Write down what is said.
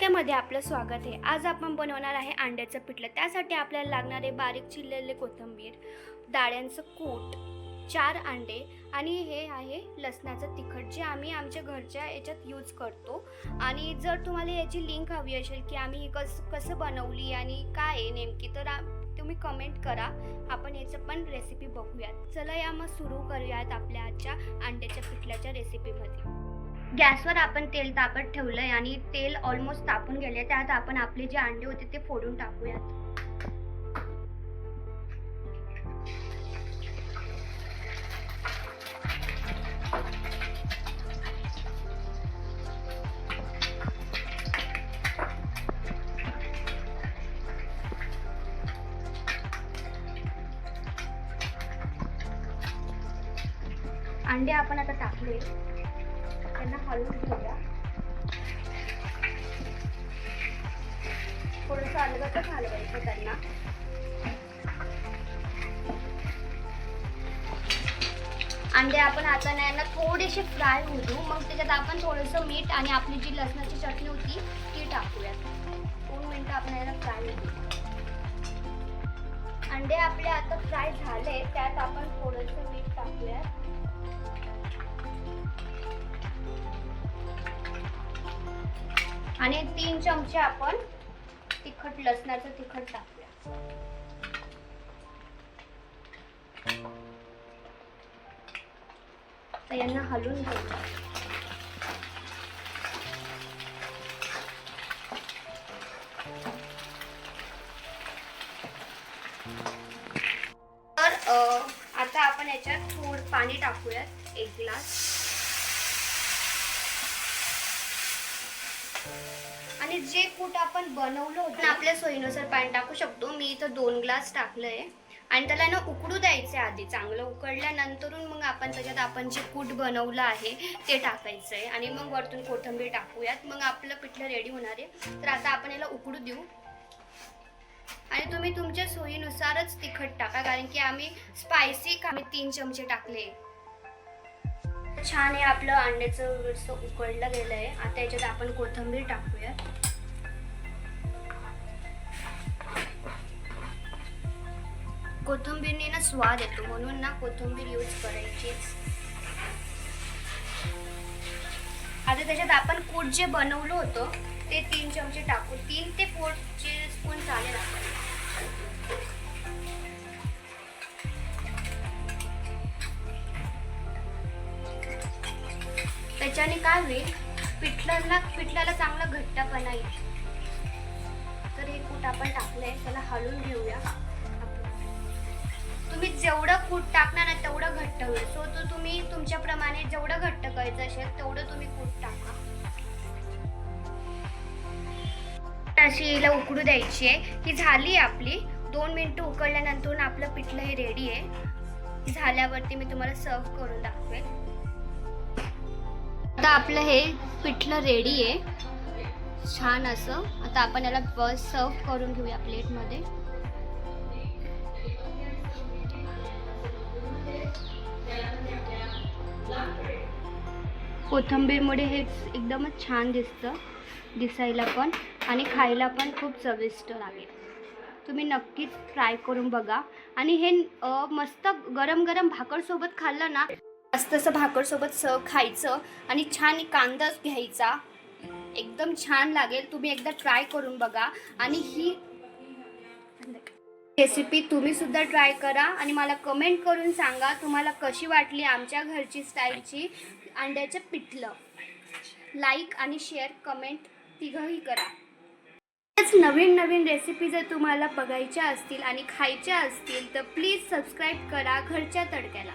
तडक्यामध्ये आपलं स्वागत आहे। आज आपण बनवणार आहे अंड्याचं पिठलं। त्यासाठी आपल्याला लागणारे बारीक चिरलेले कोथिंबीर, डाळ्यांचं कूट, 4 अंडे आणि हे आहे लसणाचं तिखट जे आम्ही आमच्या घरच्या याच्यात यूज करतो। आणि जर तुम्हाला याची लिंक हवी असेल की आम्ही कसं बनवली आणि काय आहे नेमकी तर तुम्ही कमेंट करा, आपण याचं पण रेसिपी बघूयात। चला या मग सुरू करूयात आपल्या आजच्या अंड्याच्या पिठल्याच्या रेसिपीमध्ये। गॅसवर आपण तेल तापत ठेवलंय आणि तेल ऑलमोस्ट तापून गेले। त्यात आपण आपले जे अंडे होते ते फोडून टाकूयात। अंडे आपण आता टाकले, त्यांना हलवून घेऊया। थोडंसं अलगदच हलवायचं त्यांना। अंडे आपण आता यांना थोडेसे फ्राय होऊ देऊ, मग त्याच्यात आपण थोडंसं मीठ आणि आपली जी लसणाची चटणी होती ती टाकूयात। 2 मिनिटं आपण याला फ्राय होऊ देऊ। अंडे आपले आता फ्राय झाले, त्यात आपण थोडंसं मीठ टाकूयात आणि 3 चमचे आपण तिखट लसणाचं तिखट टाकूया। तर यांना हलवून घेऊया। तर आता आपण याच्यात थोडं पाणी टाकूयात, 1 ग्लास। आणि जे कूट आपण बनवलं होतं आपल्या सोयीनुसार पाणी टाकू शकतो। मी इथं 2 ग्लास टाकलंय आणि त्याला ना उकडू द्यायचे आधी। चांगलं उकडल्यानंतरून मग आपण त्याच्यात आपण जे कूट बनवलं आहे ते टाकायचंय आणि मग वरतून कोथिंबीर टाकूयात। मग आपलं पिठलं रेडी होणार आहे। तर आता आपण याला उकडू देऊ आणि तुम्ही तुमच्या सोयीनुसारच तिखट टाका, कारण की आम्ही स्पायसी 3 चमचे टाकले। छान आहे आपलं अंड्याचं रस्सं उकळलं गेलंय। आता याच्यात आपण कोथिंबीर टाकूया। कोथिंबीरने ना स्वाद येतो, म्हणून ना कोथिंबीर यूज करायची। आता त्याच्यात आपण कूट जे बनवलं होतं ते 3 चमचे टाकू। 3 ते 4 स्पून चालेल आपल्याला। त्याच्याने काय होईल, पिठल्याला चांगला घट्टपणा येईल। तर हे कूट आपण टाकलंय, त्याला हलवून घेऊया। तुम्ही जेवढं कूट टाकणार ना तेवढं घट्ट होईल। सो तो तुम्ही तुमच्याप्रमाणे जेवढं घट्ट करायचं असेल तेवढं तुम्ही कूट टाका। अशी हिला उकडू द्यायची आहे। ही झाली आपली 2 मिनिटं उकळल्यानंतर आपलं पिठलं हे रेडी आहे। झाल्यावरती मी तुम्हाला सर्व करून दाखवेल। आता आपलं हे पिठलं रेडी आहे छान असं। आता आपण याला बस सर्व करून घेऊया प्लेटमध्ये। कोथिंबीरमुळे हे एकदमच छान दिसतं, दिसायला पण आणि खायला पण खूप चविष्ट लागेल। तुम्ही नक्कीच ट्राय करून बघा। आणि हे मस्त गरम गरम भाकरसोबत खाल्लं ना, मस्त असं भाकरसोबत सर्व खायचं आणि छान कांदा घ्यायचा, एकदम छान लागेल। तुम्ही एकदा ट्राय करून बघा आणि ही रेसिपी तुम्ही सुद्धा ट्राय करा आणि मला कमेंट करून सांगा तुम्हाला कशी वाटली आमच्या घरची स्टाईलची अंड्याचं पिठलं। लाईक आणि शेअर कमेंट तिघंही करा। नवीन नवीन रेसिपी जर तुम्हाला बघायच्या असतील आणि खायच्या असतील तर प्लीज सबस्क्राईब करा घरच्या तडक्याला।